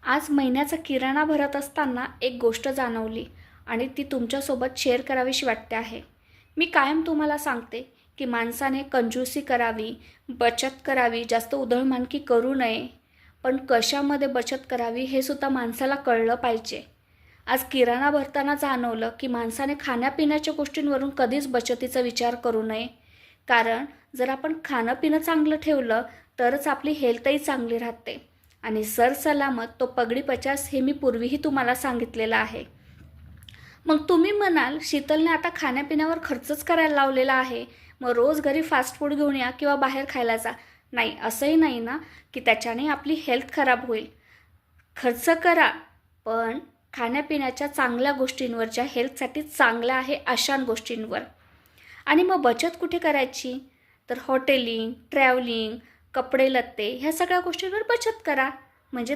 आज महिन्याचा किराणा भरत असताना एक गोष्ट जाणवली आणि ती तुमच्यासोबत शेअर करावीशी वाटते आहे. मी कायम तुम्हाला सांगते की माणसाने कंजूसी करावी, बचत करावी, जास्त उधळमानकी करू नये. पण कशामध्ये बचत करावी हे सुद्धा माणसाला कळलं पाहिजे. आज किराणा भरताना जाणवलं की माणसाने खाण्यापिण्याच्या गोष्टींवरून कधीच बचतीचा विचार करू नये. कारण जर आपण खाणं पिणं चांगलं ठेवलं तरच आपली हेल्थही चांगली राहते. आणि सरसलामत तो पगडी 50 हे मी पूर्वीही तुम्हाला सांगितलेलं आहे. मग तुम्ही म्हणाल शीतलने आता खाण्यापिण्यावर खर्चच करायला लावलेला आहे, मग रोज घरी फास्ट फूड घेऊन या किंवा बाहेर खायला जा. नाही, असंही नाही ना की त्याच्याने आपली हेल्थ खराब होईल. खर्च करा, पण खाण्यापिण्याच्या चांगल्या गोष्टींवर, ज्या हेल्थसाठी चांगल्या आहे अशा गोष्टींवर. आणि मग बचत कुठे करायची? तर हॉटेलिंग, ट्रॅव्हलिंग, कपडे लत्ते ह्या सगळ्या गोष्टींवर बचत करा. म्हणजे